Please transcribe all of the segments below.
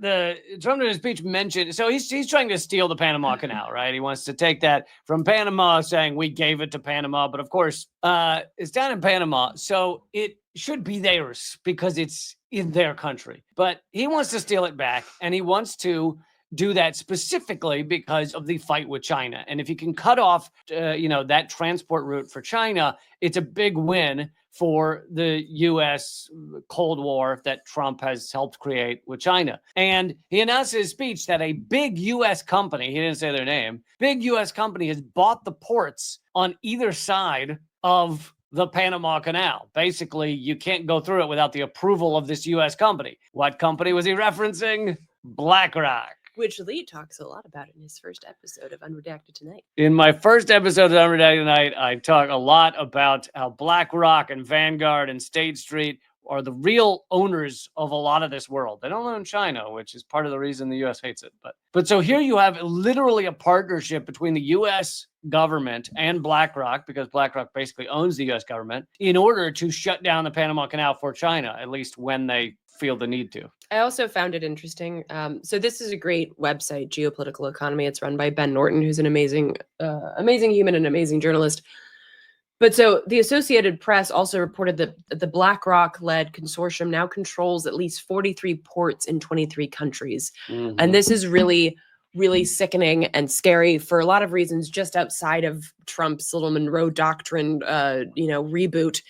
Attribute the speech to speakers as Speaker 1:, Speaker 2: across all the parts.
Speaker 1: Trump in his speech mentioned, so he's trying to steal the Panama Canal, right? He wants to take that from Panama, saying we gave it to Panama, but of course, it's down in Panama, so it should be theirs because it's in their country. But he wants to steal it back, and he wants to do that specifically because of the fight with China. And if you can cut off, that transport route for China, it's a big win for the U.S. Cold War that Trump has helped create with China. And he announced in his speech that a big U.S. company, he didn't say their name, big U.S. company has bought the ports on either side of the Panama Canal. Basically, you can't go through it without the approval of this U.S. company. What company was he referencing? BlackRock.
Speaker 2: Which Lee talks a lot about in his first episode of Unredacted Tonight.
Speaker 1: In my first episode of Unredacted Tonight, I talk a lot about how BlackRock and Vanguard and State Street are the real owners of a lot of this world. They don't own China, which is part of the reason the U.S. hates it. But so here you have literally a partnership between the U.S. government and BlackRock, because BlackRock basically owns the U.S. government, in order to shut down the Panama Canal for China, at least when they feel the need to.
Speaker 2: I also found it interesting. So this is a great website, Geopolitical Economy. It's run by Ben Norton, who's an amazing human and amazing journalist. But so the Associated Press also reported that the BlackRock-led consortium now controls at least 43 ports in 23 countries. Mm-hmm. And this is really, really sickening and scary for a lot of reasons, just outside of Trump's little Monroe Doctrine, reboot.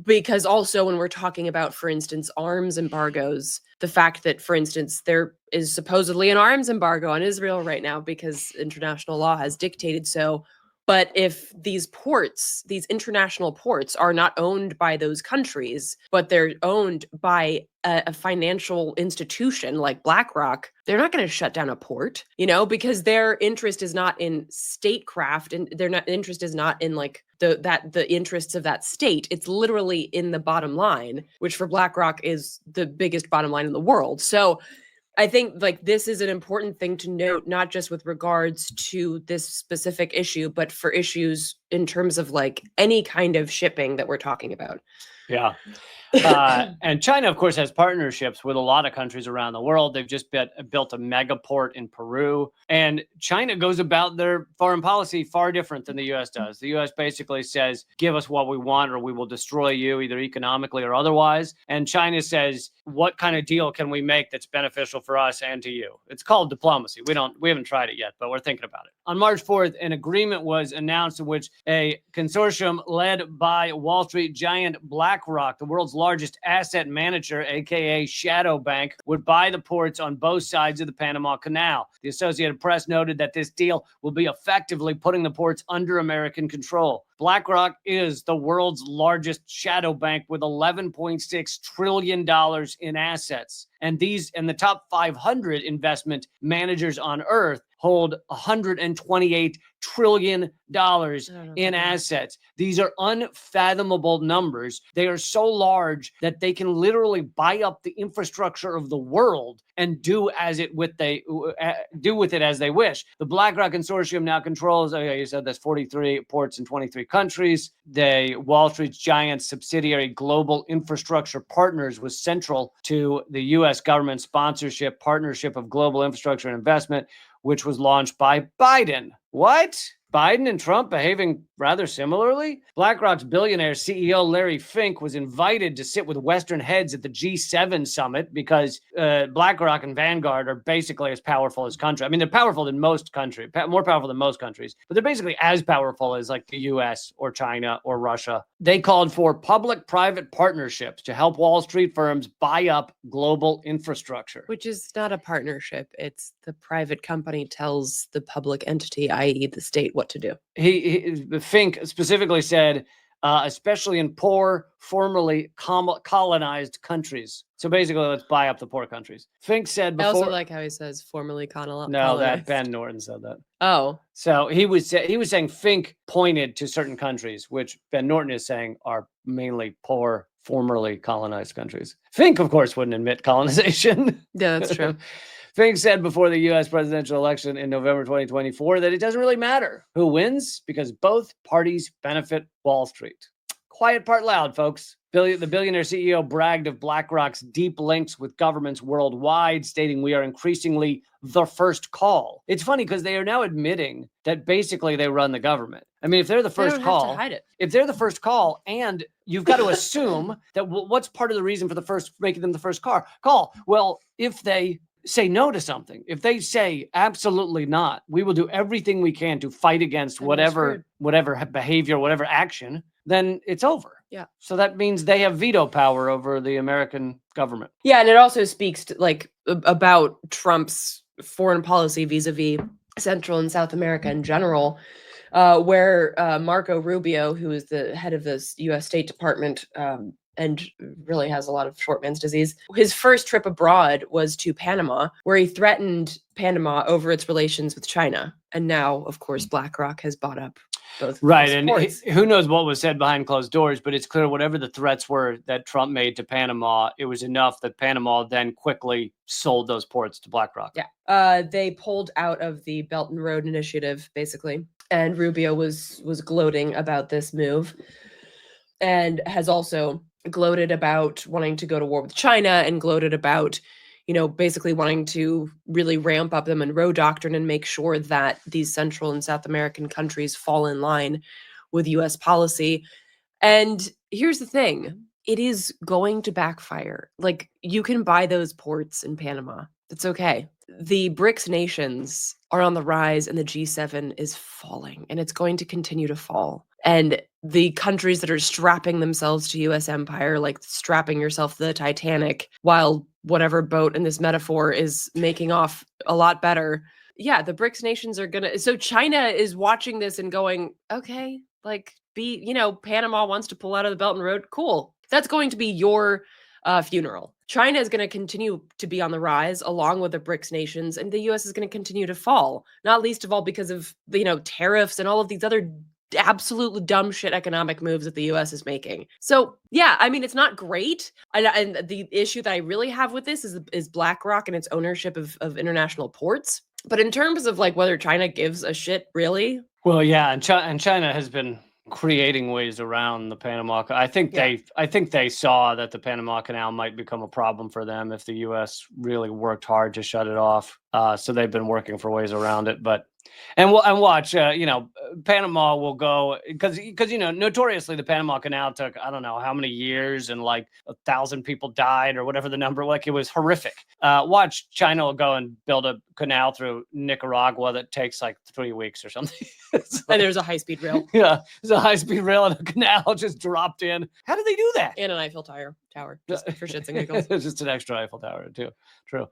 Speaker 2: Because also when we're talking about, for instance, arms embargoes, the fact that, for instance, there is supposedly an arms embargo on Israel right now because international law has dictated so. But if these ports, these international ports, are not owned by those countries, but they're owned by a financial institution like BlackRock, they're not going to shut down a port, because their interest is not in statecraft, and their interest is not in like the interests of that state. It's literally in the bottom line, which for BlackRock is the biggest bottom line in the world. So I think like this is an important thing to note, not just with regards to this specific issue, but for issues in terms of like any kind of shipping that we're talking about.
Speaker 1: Yeah. And China, of course, has partnerships with a lot of countries around the world. They've just built a mega port in Peru. And China goes about their foreign policy far different than the U.S. does. The U.S. basically says, give us what we want or we will destroy you, either economically or otherwise. And China says, what kind of deal can we make that's beneficial for us and to you? It's called diplomacy. We haven't tried it yet, but we're thinking about it. On March 4th, an agreement was announced in which a consortium led by Wall Street giant BlackRock, the world's largest asset manager, aka shadow bank, would buy the ports on both sides of the Panama Canal. The Associated Press noted that this deal will be effectively putting the ports under American control. BlackRock is the world's largest shadow bank with $11.6 trillion in assets. And the top 500 investment managers on Earth hold $128 trillion in assets. These are unfathomable numbers. They are so large that they can literally buy up the infrastructure of the world and do with it as they wish. The BlackRock consortium now controls, you said that's 43 ports in 23 countries. The Wall Street giant subsidiary Global Infrastructure Partners was central to the U.S. government sponsorship partnership of global infrastructure and investment, which was launched by Biden. What? Biden and Trump behaving rather similarly? BlackRock's billionaire CEO Larry Fink was invited to sit with Western heads at the G7 summit because BlackRock and Vanguard are basically as powerful as countries. I mean, they're powerful than most countries, more powerful than most countries, but they're basically as powerful as like the US or China or Russia. They called for public-private partnerships to help Wall Street firms buy up global infrastructure.
Speaker 2: Which is not a partnership. It's the private company tells the public entity, i.e. the state, what to do.
Speaker 1: Fink specifically said, especially in poor, formerly colonized countries. So basically, let's buy up the poor countries. Fink said before.
Speaker 2: I also like how he says formerly colonized.
Speaker 1: No, that Ben Norton said that.
Speaker 2: Oh.
Speaker 1: So he was saying Fink pointed to certain countries, which Ben Norton is saying are mainly poor, formerly colonized countries. Fink, of course, wouldn't admit colonization.
Speaker 2: Yeah, that's true.
Speaker 1: Fink said before the U.S. presidential election in November 2024 that it doesn't really matter who wins because both parties benefit Wall Street. quiet part loud, folks. The billionaire CEO bragged of BlackRock's deep links with governments worldwide, stating we are increasingly the first call. It's funny because they are now admitting that basically they run the government. I mean, if they're the
Speaker 2: They
Speaker 1: first
Speaker 2: don't have
Speaker 1: call,
Speaker 2: to hide it.
Speaker 1: if they're the first call, and you've got to assume that what's part of the reason for making them the first call? Well, if they say no to something, if they say absolutely not, we will do everything we can to fight against
Speaker 2: Then you're screwed.
Speaker 1: whatever behavior, whatever action, then it's over.
Speaker 2: Yeah.
Speaker 1: So that means they have veto power over the American government.
Speaker 2: Yeah, and it also speaks to like about Trump's foreign policy vis-a-vis Central and South America in general, where Marco Rubio, who is the head of the U.S. State Department, and really has a lot of short man's disease, his first trip abroad was to Panama, where he threatened Panama over its relations with China. And now, of course, BlackRock has bought up both.
Speaker 1: Right, and
Speaker 2: ports.
Speaker 1: who knows what was said behind closed doors, but it's clear whatever the threats were that Trump made to Panama, it was enough that Panama then quickly sold those ports to BlackRock.
Speaker 2: Yeah, they pulled out of the Belt and Road Initiative, basically, and Rubio was gloating about this move, and has also gloated about wanting to go to war with China, and gloated about, basically wanting to really ramp up the Monroe Doctrine and make sure that these Central and South American countries fall in line with U.S. policy. And here's the thing, it is going to backfire. Like, you can buy those ports in Panama. That's okay. The BRICS nations are on the rise, and the G7 is falling, and it's going to continue to fall. And the countries that are strapping themselves to U.S. empire, like strapping yourself to the Titanic, while whatever boat in this metaphor is making off a lot better. Yeah, the BRICS nations are gonna. So China is watching this and going, okay, like, Panama wants to pull out of the Belt and Road. Cool. That's going to be your funeral. China is going to continue to be on the rise along with the BRICS nations, and the U.S. is going to continue to fall, not least of all because of tariffs and all of these other absolutely dumb shit economic moves that the U.S. is making. So yeah, I mean, it's not great. And the issue that I really have with this is BlackRock and its ownership of international ports. But in terms of like whether China gives a shit, really?
Speaker 1: Well, yeah, and China has been creating ways around the Panama. I think they saw that the Panama Canal might become a problem for them if the U.S. really worked hard to shut it off. So they've been working for ways around it. But and watch, Panama will go because notoriously the Panama Canal took I don't know how many years and like 1,000 people died or whatever the number. Like it was horrific. Watch, China will go and build a canal through Nicaragua that takes like 3 weeks or something.
Speaker 2: And there's a high-speed rail.
Speaker 1: Yeah, there's a high-speed rail and a canal just dropped in. How did they do that?
Speaker 2: And an Eiffel Tower, just for shits and giggles.
Speaker 1: It's just an extra Eiffel Tower too. True.